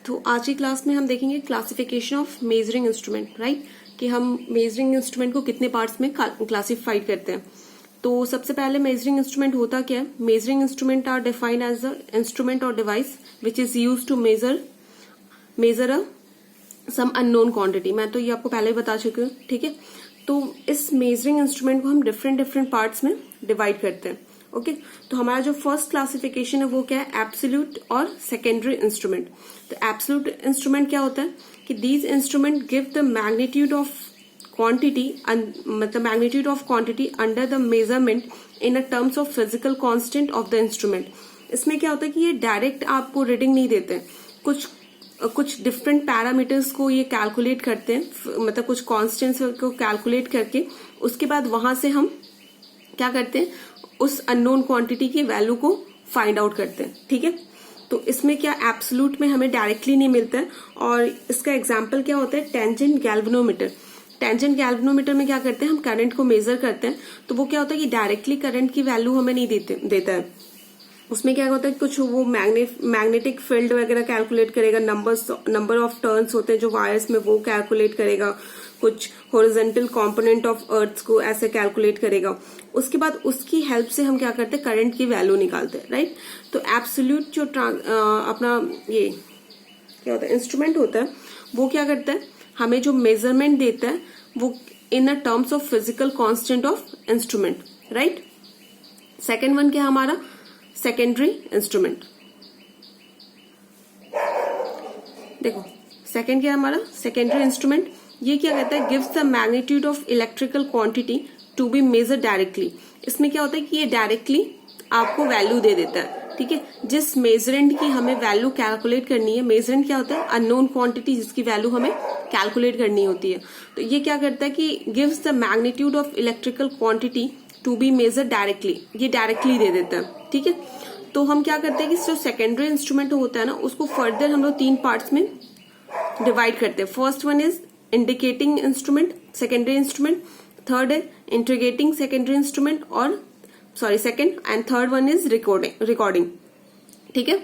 तो आज की क्लास में हम देखेंगे classification of measuring instrument, right, कि हम मेजरिंग इंस्ट्रूमेंट को कितने पार्ट्स में क्लासिफाइड करते हैं। तो सबसे पहले मेजरिंग इंस्ट्रूमेंट होता क्या है? Measuring instrument are defined as the instrument or device which is use to measure a some unknown quantity. मैं तो ये आपको पहले ही बता चुकी हूँ, ठीक है। तो इस मेजरिंग इंस्ट्रूमेंट को हम डिफरेंट पार्ट्स में डिवाइड करते हैं। ओके, तो हमारा जो फर्स्ट क्लासिफिकेशन है वो क्या है? एब्सोल्यूट और सेकेंडरी इंस्ट्रूमेंट। तो एब्सोल्यूट इंस्ट्रूमेंट क्या होता है कि these instrument give the magnitude of quantity, मतलब magnitude of quantity under the measurement in a terms of physical constant of the instrument. इसमें क्या होता है कि ये डायरेक्ट आपको रीडिंग नहीं देते, कुछ डिफरेंट पैरामीटर्स को ये कैलकुलेट करते हैं, मतलब कुछ कांस्टेंट्स को कैलकुलेट करके उसके बाद वहां से हम क्या करते हैं, उस अननोन क्वांटिटी की वैल्यू को फाइंड आउट करते हैं, ठीक है। तो इसमें क्या एब्सोल्यूट में हमें डायरेक्टली नहीं मिलता है, और इसका एग्जांपल क्या होता है? Tangent galvanometer. टेंजेंट गैल्वेनोमीटर में क्या करते हैं, हम करंट को मेजर करते हैं, तो वो क्या होता है कि डायरेक्टली करंट की वैल्यू हमें नहीं देता है। उसमें क्या होता है, कुछ वो मैग्नेटिक फील्ड वगैरह कैलकुलेट करेगा, नंबर ऑफ टर्न्स होते हैं जो वायर्स में वो कैलकुलेट करेगा, कुछ हॉरिजॉन्टल कंपोनेंट ऑफ अर्थ को ऐसे कैलकुलेट करेगा। उसके बाद उसकी हेल्प से हम क्या करते हैं, करंट की वैल्यू निकालते हैं, राइट। तो एब्सोल्यूट जो अपना ये क्या होता है, इंस्ट्रूमेंट होता है, वो क्या करता है, हमें जो मेजरमेंट देता है वो in a terms of physical constant of instrument, right. Second one क्या है हमारा? Secondary instrument. देखो सेकेंड क्या है हमारा? Secondary instrument. ये क्या कहता है? Gives the magnitude of electrical quantity to be measure directly. इसमें क्या होता है कि ये डायरेक्टली आपको वैल्यू दे देता है, ठीक है। जिस मेजरेंट की हमें वैल्यू कैलकुलेट करनी है, मेजरेंट क्या होता है? अननोन क्वांटिटी जिसकी वैल्यू हमें कैलकुलेट करनी होती है। तो ये क्या करता है कि gives the magnitude of electrical quantity to be measure directly, ये डायरेक्टली दे देता है, ठीक है। तो हम क्या करते हैं कि जो सेकेंडरी इंस्ट्रूमेंट होता है ना, उसको फर्दर हम लोग तीन पार्ट्स में डिवाइड करते हैं। First one is indicating instrument, secondary instrument. Third है इंटीग्रेटिंग सेकेंडरी इंस्ट्रूमेंट, और second and third one is recording, ठीक है।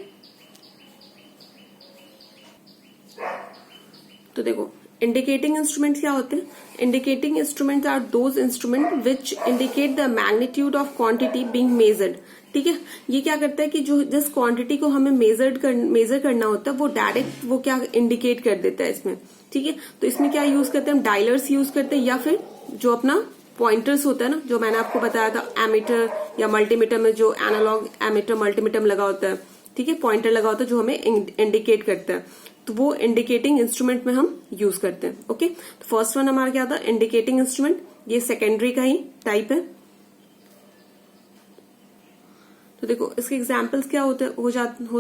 तो देखो इंडिकेटिंग इंस्ट्रूमेंट क्या होते हैं? Indicating instrument are those instrument which indicate the magnitude of quantity being measured, ठीक है। ये क्या करता है कि जो जिस क्वांटिटी को हमें मेजर करना होता है वो डायरेक्ट वो क्या इंडिकेट कर देता है इसमें, ठीक है। तो इसमें क्या यूज करते हैं हम? डायलर्स यूज करते हैं, या फिर जो अपना पॉइंटर्स होता है ना, जो मैंने आपको बताया था एमीटर या मल्टीमीटर में जो एनालॉग एमीटर मल्टीमीटर लगा होता है, ठीक है, पॉइंटर लगा होता है जो हमें इंडिकेट करता है, तो वो इंडिकेटिंग इंस्ट्रूमेंट में हम यूज करते हैं। ओके, तो फर्स्ट वन हमारा क्या था? Indicating instrument. ये सेकेंडरी का ही टाइप है। तो देखो इसके एग्जांपल्स क्या हो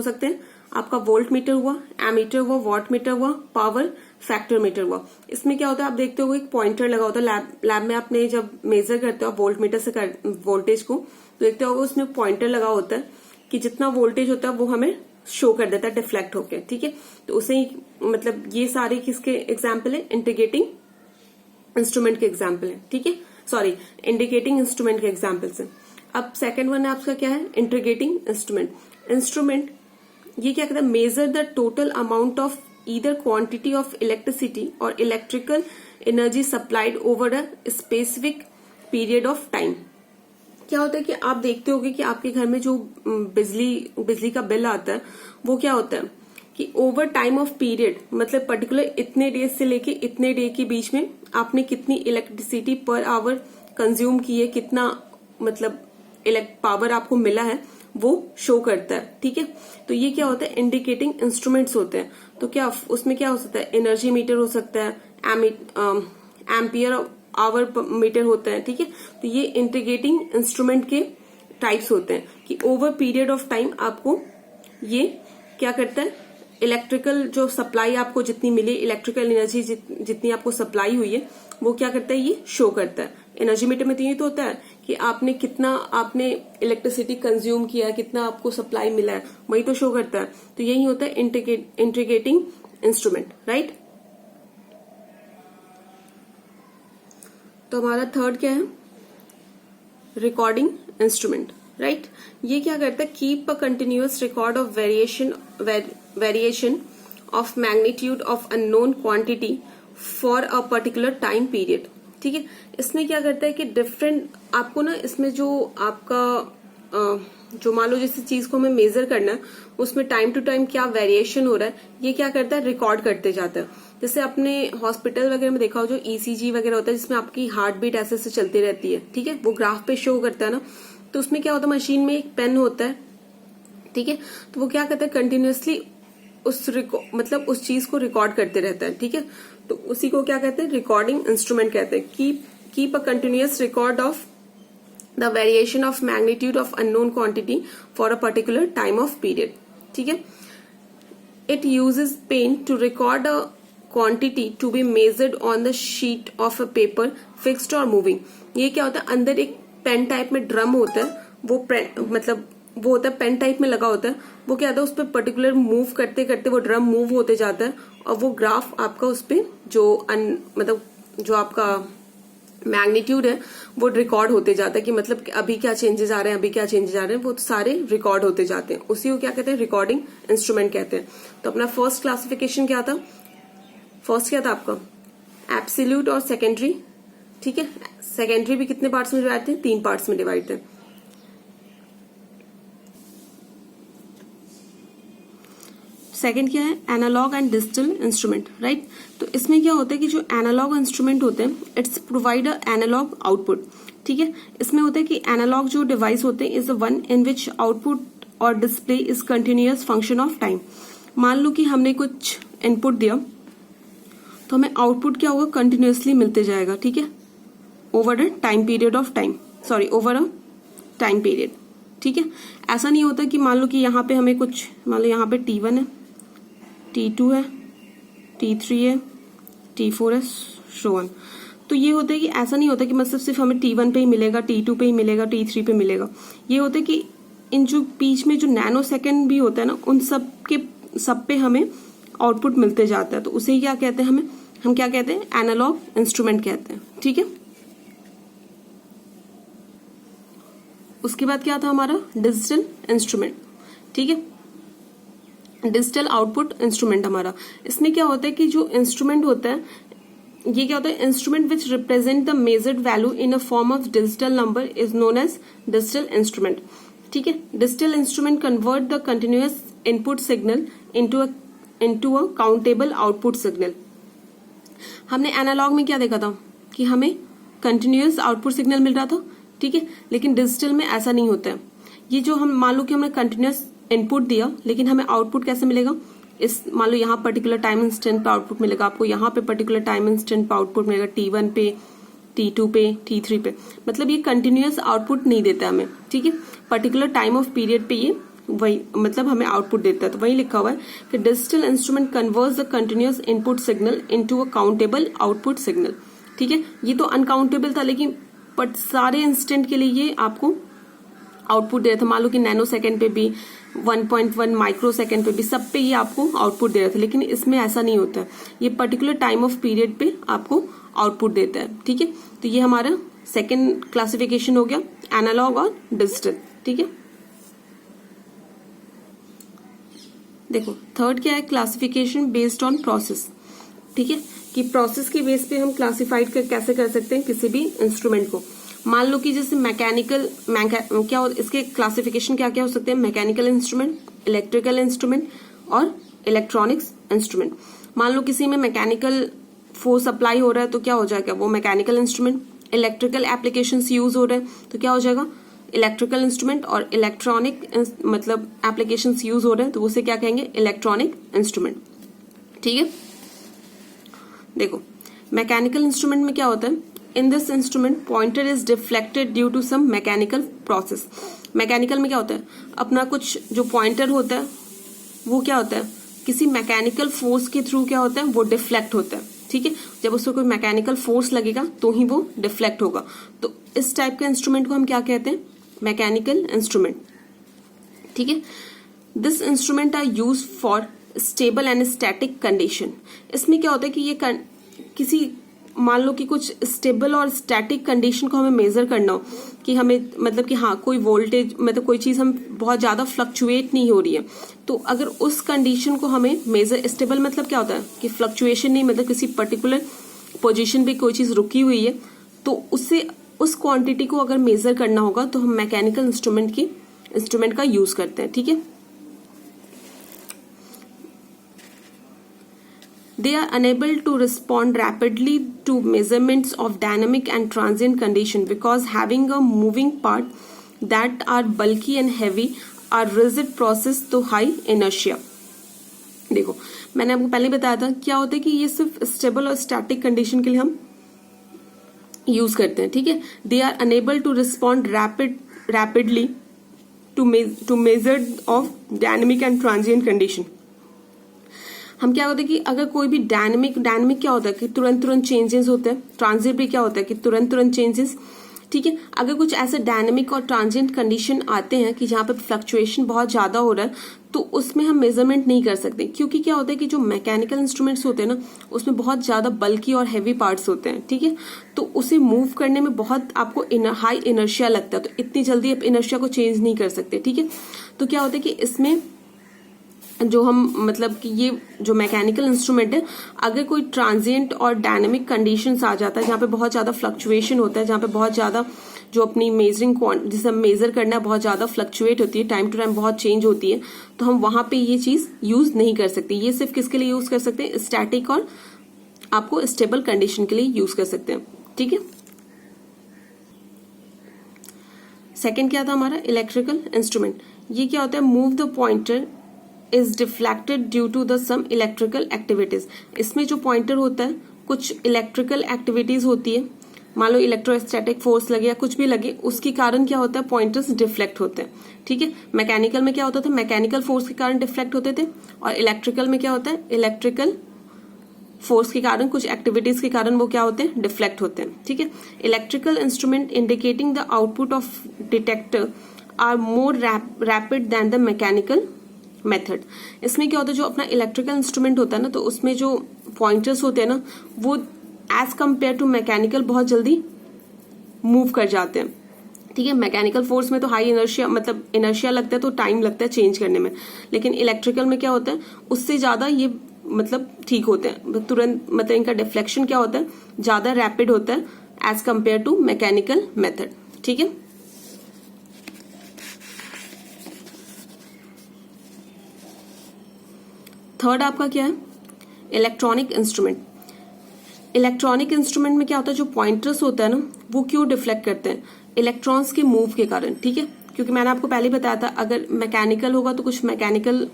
सकते हैं? आपका वोल्ट मीटर हुआ, एमीटर हुआ, वॉट मीटर हुआ, पावर फैक्टर मीटर हुआ। इसमें क्या होता है, आप देखते हो एक पॉइंटर लगा होता है लैब में। आपने जब मेजर करते हो वोल्ट मीटर से वोल्टेज को, तो देखते हो उसमें पॉइंटर लगा होता है कि जितना वोल्टेज होता है वो हमें शो कर देता है डिफ्लेक्ट होके, ठीक है। तो उसे ही मतलब ये सारे किसके एग्जाम्पल है? इंटीग्रेटिंग इंस्ट्रूमेंट के एग्जाम्पल है, ठीक है। सॉरी, इंडिकेटिंग इंस्ट्रूमेंट के एग्जाम्पल्स है। अब सेकेंड वन आपका क्या है? इंटीग्रेटिंग इंस्ट्रूमेंट ये क्या कहता है? Measure the total amount of either quantity of electricity or electrical energy supplied over a specific period of time. क्या होता है कि आप देखते होंगे कि आपके घर में जो बिजली का बिल आता है वो क्या होता है कि ओवर टाइम ऑफ पीरियड, मतलब पर्टिकुलर इतने डेज से लेके इतने डे के बीच में आपने कितनी इलेक्ट्रिसिटी पर आवर कंज्यूम की है, कितना मतलब पावर आपको मिला है, वो शो करता है, ठीक है। तो ये क्या होता है? इंडिकेटिंग इंस्ट्रूमेंट्स होते हैं। तो क्या उसमें क्या हो सकता है? एनर्जी मीटर हो सकता है, एम्पियर आवर मीटर होता है, ठीक है। तो ये इंटीग्रेटिंग इंस्ट्रूमेंट के टाइप्स होते हैं कि ओवर पीरियड ऑफ टाइम आपको ये क्या करता है? इलेक्ट्रिकल जो सप्लाई आपको जितनी मिली, इलेक्ट्रिकल एनर्जी जितनी आपको सप्लाई हुई है, वो क्या करता है? ये शो करता है। एनर्जी मीटर में तो ये तो होता है कि आपने इलेक्ट्रिसिटी कंज्यूम किया है, कितना आपको सप्लाई मिला है, वही तो शो करता है। तो यही होता है इंटीग्रेटिंग इंस्ट्रूमेंट, राइट। तो हमारा थर्ड क्या है? Recording instrument, right. ये क्या करता है? Keep a continuous record of variation of magnitude of unknown quantity for a particular time period. ठीक है, इसमें क्या करता है कि डिफरेंट आपको ना इसमें जो आपका जो मान लो जिस चीज को हमें मेजर करना है उसमें टाइम टू टाइम क्या वेरिएशन हो रहा है ये क्या करता है, रिकॉर्ड करते जाता है। जैसे अपने हॉस्पिटल वगैरह में देखा हो जो ईसीजी वगैरह होता है जिसमें आपकी हार्ट बीट ऐसे से चलती रहती है, ठीक है, वो ग्राफ पे शो करता है ना, तो उसमें क्या होता है मशीन में एक पेन होता है, ठीक है, तो वो क्या करता है कंटिन्यूअसली मतलब उस चीज को रिकॉर्ड करते रहता है। ठीक है, तो उसी को क्या कहते हैं, रिकॉर्डिंग इंस्ट्रूमेंट कहते हैं। Keep a continuous record of the variation of magnitude of unknown quantity for a particular time of period. ठीक है, it uses pen to record a quantity to be measured on the sheet of a paper fixed और moving. ये क्या होता है, अंदर एक pen type में ड्रम होता है, वो मतलब वो होता है पेन टाइप में लगा होता है, वो क्या होता है उस पर पर्टिकुलर मूव करते करते वो ड्रम मूव होते जाता है और वो ग्राफ आपका उस पर जो मतलब जो आपका मैग्नीट्यूड है वो रिकॉर्ड होते जाता है कि मतलब अभी क्या चेंजेस आ रहे हैं, अभी क्या चेंजेस आ रहे हैं, वो सारे रिकॉर्ड होते जाते हैं। उसी को क्या कहते हैं, रिकॉर्डिंग इंस्ट्रूमेंट कहते हैं। तो अपना फर्स्ट क्लासिफिकेशन क्या था, फर्स्ट क्या था आपका एब्सोल्यूट और सेकेंडरी। ठीक है, सेकेंडरी भी कितने पार्ट्स में डिवाइड थे, 3 पार्ट्स में डिवाइड थे। सेकेंड क्या है, analogue and digital instrument, right. तो इसमें क्या होता है कि जो एनालॉग इंस्ट्रूमेंट होते हैं its provide a analogue output. ठीक है, इसमें होता है कि एनालॉग जो डिवाइस होते हैं is the one in which output or display is continuous function of time. मान लो कि हमने कुछ इनपुट दिया तो हमें आउटपुट क्या होगा, कंटिन्यूअसली मिलते जाएगा। ठीक है, over a time period of time, sorry over a time period. ठीक है, ऐसा नहीं होता कि मान लो कि यहाँ पे हमें कुछ, मान लो यहाँ पे T1 है, T2 है, T3 है, T4 है, सो ऑन। तो ये होता है कि ऐसा नहीं होता कि मतलब सिर्फ हमें T1 पे ही मिलेगा, T2 पे ही मिलेगा, T3 पे मिलेगा। ये होता है कि इन जो बीच में जो नैनो सेकेंड भी होता है ना उन सब पे हमें आउटपुट मिलते जाता है। तो उसे क्या कहते हैं, हम क्या कहते हैं, एनालॉग इंस्ट्रूमेंट कहते हैं। ठीक है, उसके बाद क्या था हमारा डिजिटल इंस्ट्रूमेंट। ठीक है, डिजिटल आउटपुट इंस्ट्रूमेंट हमारा, इसमें क्या होता है कि जो इंस्ट्रूमेंट होता है ये क्या होता है, instrument which represent the measured value in a form of digital number is known as digital instrument. ठीक है, digital instrument convert the continuous input signal into a countable output signal. हमने एनालॉग में क्या देखा था कि हमें कंटिन्यूअस आउटपुट सिग्नल मिल रहा था। ठीक है, लेकिन डिजिटल में ऐसा नहीं होता है। ये जो हम मान लो कि हमने कंटिन्यूअस इनपुट दिया लेकिन हमें आउटपुट कैसे मिलेगा, इस मान लो यहाँ पर्टिकुलर टाइम इंस्टेंट पे आउटपुट मिलेगा, आपको यहाँ पे पर्टिकुलर टाइम इंस्टेंट पे आउटपुट मिलेगा, T1 पे, T2 पे, T3 पे, मतलब ये कंटिन्यूअस आउटपुट नहीं देता हमें। ठीक है, पर्टिकुलर टाइम ऑफ पीरियड पे ये वही मतलब हमें आउटपुट देता है। तो वही लिखा हुआ है कि digital instrument converts the continuous input signal into a countable output signal. ठीक है, ये तो अनकाउंटेबल था लेकिन बट सारे इंस्टेंट के लिए ये आपको आउटपुट दे रहा था। मान लो कि नैनो सेकेंड पे भी, 1.1 माइक्रो सेकेंड पे भी, सब पे ये आपको आउटपुट दे रहा था। लेकिन इसमें ऐसा नहीं होता है, ये पर्टिकुलर टाइम ऑफ पीरियड पे आपको आउटपुट देता है। ठीक है, तो ये हमारा सेकेंड क्लासिफिकेशन हो गया, एनालॉग और डिजिटल। ठीक है, देखो थर्ड क्या है, क्लासिफिकेशन बेस्ड ऑन प्रोसेस। ठीक है, कि प्रोसेस के बेस पे हम क्लासिफाइड कैसे कर सकते हैं किसी भी इंस्ट्रूमेंट को। मान लो कि जैसे क्या हो, इसके क्लासिफिकेशन क्या क्या हो सकते हैं, मैकेनिकल इंस्ट्रूमेंट, इलेक्ट्रिकल इंस्ट्रूमेंट और इलेक्ट्रॉनिक्स इंस्ट्रूमेंट। मान लो किसी में मैकेनिकल फोर्स अप्लाई हो रहा है तो क्या हो जाएगा, वो mechanical instrument. Electrical applications use हो रहे हैं तो क्या हो जाएगा, इलेक्ट्रिकल इंस्ट्रूमेंट। और इलेक्ट्रॉनिक मतलब एप्लीकेशंस यूज हो रहे हैं तो उसे क्या कहेंगे, इलेक्ट्रॉनिक इंस्ट्रूमेंट। ठीक है, देखो मैकेनिकल इंस्ट्रूमेंट में क्या होता है, in this instrument pointer is deflected due to some mechanical process. Mechanical में क्या होता है, अपना कुछ जो पॉइंटर होता है वो क्या होता है, किसी मैकेनिकल फोर्स के थ्रू क्या होता है, वो डिफ्लेक्ट होता है। ठीक है, जब उसको कोई मैकेनिकल फोर्स लगेगा तो ही वो डिफ्लेक्ट होगा। तो इस टाइप के इंस्ट्रूमेंट को हम क्या कहते हैं, मैकेनिकल इंस्ट्रूमेंट। ठीक है, this instrument are use for stable and static condition. इसमें क्या होता है कि ये किसी मान लो कि कुछ स्टेबल और स्टैटिक कंडीशन को हमें मेजर करना हो, कि हमें मतलब कि हाँ कोई वोल्टेज मतलब कोई चीज हम बहुत ज्यादा फ्लक्चुएट नहीं हो रही है, तो अगर उस कंडीशन को हमें मेजर, स्टेबल मतलब क्या होता है कि फ्लक्चुएशन नहीं, मतलब किसी पर्टिकुलर पोजीशन पे कोई चीज रुकी हुई है, तो उससे उस क्वांटिटी को अगर मेजर करना होगा तो हम मैकेनिकल इंस्ट्रूमेंट का यूज करते हैं। ठीक है, they are unable to respond rapidly to measurements of dynamic and transient condition because having a moving part that are bulky and heavy are rigid process to high inertia। देखो मैंने आपको पहले बताया था क्या होता है कि ये सिर्फ स्टेबल और स्टैटिक कंडीशन के लिए हम यूज करते हैं। ठीक है, they are enable to respond rapidly to measure of dynamic and transient condition. हम क्या होता है कि अगर कोई भी डायनेमिक क्या होता है कि तुरंत चेंजेस होते हैं, ट्रांजिएंट भी क्या होता है कि तुरंत चेंजेस। ठीक है, अगर कुछ ऐसे डायनेमिक और ट्रांजिएंट कंडीशन आते हैं कि जहां पे फ्लक्चुएशन बहुत ज्यादा हो रहा है, तो उसमें हम मेजरमेंट नहीं कर सकते, क्योंकि क्या होता है कि जो मैकेनिकल इंस्ट्रूमेंट्स होते हैं ना उसमें बहुत ज्यादा बल्की और हैवी पार्ट्स होते हैं। ठीक है, तो उसे मूव करने में बहुत आपको हाई इनर्शिया लगता है, तो इतनी जल्दी आप इनर्शिया को चेंज नहीं कर सकते। ठीक है, तो क्या होता है कि इसमें जो हम मतलब कि ये जो मैकेनिकल इंस्ट्रूमेंट है, अगर कोई ट्रांजिएंट और डायनेमिक कंडीशंस आ जाता है जहां पे बहुत ज्यादा फ्लक्चुएशन होता है, जहां पे बहुत ज्यादा जो अपनी मेजरिंग जिसे हम मेजर करना है बहुत ज्यादा फ्लक्चुएट होती है, टाइम टू टाइम बहुत चेंज होती है, तो हम वहां पे ये चीज यूज नहीं कर सकते। ये सिर्फ किसके लिए यूज कर सकते हैं, स्टैटिक और आपको स्टेबल कंडीशन के लिए यूज कर सकते हैं। ठीक है, सेकेंड क्या था हमारा, इलेक्ट्रिकल इंस्ट्रूमेंट। ये क्या होता है, move the pointer is deflected due to the some electrical activities. इसमें जो पॉइंटर होता है कुछ इलेक्ट्रिकल एक्टिविटीज होती है, मान लो इलेक्ट्रोस्टैटिक फोर्स लगे या कुछ भी लगे, उसके कारण क्या होता है पॉइंटर्स डिफ्लेक्ट होते हैं। ठीक है, मैकेनिकल में क्या होता था, मैकेनिकल फोर्स के कारण डिफ्लेक्ट होते थे, और इलेक्ट्रिकल में क्या होता है, इलेक्ट्रिकल फोर्स के कारण कुछ एक्टिविटीज के कारण वो क्या होते हैं, डिफ्लेक्ट होते हैं। ठीक है, electrical instrument indicating the output of detector are more rapid than the mechanical method. इसमें क्या होता है, जो अपना इलेक्ट्रिकल इंस्ट्रूमेंट होता है ना, तो उसमें जो पॉइंटर्स होते हैं ना वो एज कंपेयर टू मैकेनिकल बहुत जल्दी मूव कर जाते हैं। ठीक है, मैकेनिकल फोर्स में तो हाई इनर्शिया मतलब इनर्शिया लगता है, तो टाइम लगता है चेंज करने में, लेकिन इलेक्ट्रिकल में क्या होता है उससे ज्यादा ये मतलब ठीक होते हैं, तुरंत मतलब इनका डिफ्लेक्शन क्या होता है ज्यादा रैपिड होता है as compare to mechanical method. ठीक है, थर्ड आपका क्या है, इलेक्ट्रॉनिक इंस्ट्रूमेंट। इलेक्ट्रॉनिक इंस्ट्रूमेंट में क्या होता है, जो पॉइंटर्स होता है ना वो क्यों डिफ्लेक्ट करते हैं, इलेक्ट्रॉन्स के मूव के कारण। ठीक है, क्योंकि मैंने आपको पहले बताया था अगर मैकेनिकल होगा तो कुछ मैकेनिकल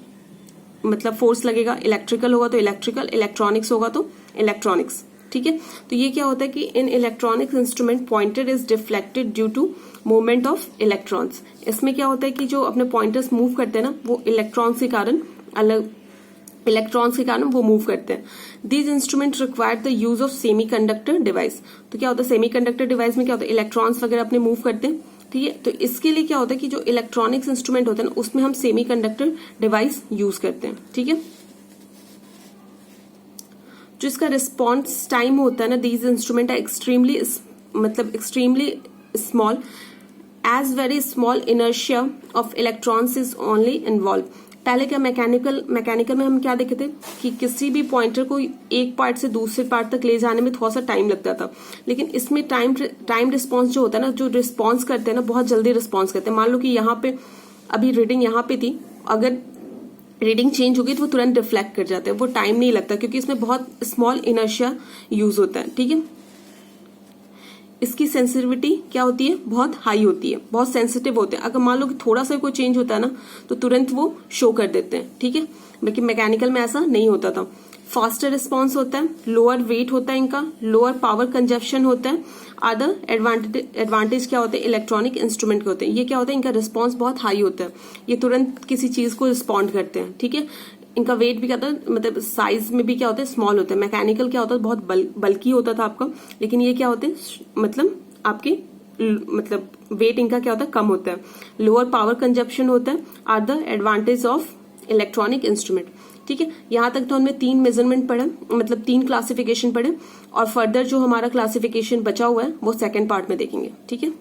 मतलब फोर्स लगेगा, इलेक्ट्रिकल होगा तो इलेक्ट्रिकल, इलेक्ट्रॉनिक्स होगा तो इलेक्ट्रॉनिक्स। ठीक है, तो ये क्या होता है कि in electronic instrument pointer is deflected due to movement of electrons. इसमें क्या होता है कि जो अपने पॉइंटर्स मूव करते हैं ना वो इलेक्ट्रॉन्स के कारण इलेक्ट्रॉन्स के कारण वो मूव करते हैं। These instrument require the use of semi conductor device. तो क्या होता है सेमी कंडक्टर डिवाइस में क्या होता है, इलेक्ट्रॉन्स वगैरह अपने मूव करते हैं। ठीक है, तो इसके लिए क्या होता है कि जो इलेक्ट्रॉनिक्स इंस्ट्रूमेंट होता है ना उसमें हम सेमी कंडक्टर डिवाइस यूज करते हैं। ठीक है, जो इसका रिस्पॉन्स टाइम होता है ना, these instrument are extremely small as very small inertia of electrons is only involve. पहले क्या मैकेनिकल में हम क्या देखते थे कि किसी भी पॉइंटर को एक पार्ट से दूसरे पार्ट तक ले जाने में थोड़ा सा टाइम लगता था, लेकिन इसमें टाइम रिस्पॉन्स जो होता है ना, जो रिस्पॉन्स करते हैं ना बहुत जल्दी रिस्पॉन्स करते हैं। मान लो कि यहाँ पे अभी रीडिंग यहाँ पे थी, अगर रीडिंग चेंज होगी तो वो तुरंत रिफ्लेक्ट कर जाते हैं, वो टाइम नहीं लगता क्योंकि इसमें बहुत स्मॉल इनर्शिया यूज होता है। ठीक है, इसकी सेंसिटिविटी क्या होती है, बहुत हाई होती है, बहुत सेंसिटिव होते हैं। अगर मान लो कि थोड़ा सा कोई चेंज होता है ना तो तुरंत वो शो कर देते हैं। ठीक है, लेकिन मैकेनिकल में ऐसा नहीं होता था। फास्टर रिस्पॉन्स होता है, लोअर वेट होता है इनका, लोअर पावर कंजप्शन होता है। अदर एडवांटेज क्या होते हैं इलेक्ट्रॉनिक इंस्ट्रूमेंट के होते हैं, ये क्या होता है इनका रिस्पॉन्स बहुत हाई होता है, ये तुरंत किसी चीज को रिस्पॉन्ड करते हैं। ठीक है, इनका वेट भी क्या होता है मतलब साइज में भी क्या होता है स्मॉल होता है। मैकेनिकल क्या होता है बहुत बल्की होता था आपका, लेकिन ये क्या होते हैं मतलब आपके मतलब वेट इनका क्या होता है कम होता है। लोअर पावर कंजप्शन होता है, are the advantage of electronic instrument. ठीक है, यहां तक तो हमने 3 मेजरमेंट पढ़े, मतलब 3 क्लासिफिकेशन पढ़े, और फर्दर जो हमारा क्लासिफिकेशन बचा हुआ है वो सेकंड पार्ट में देखेंगे। ठीक है।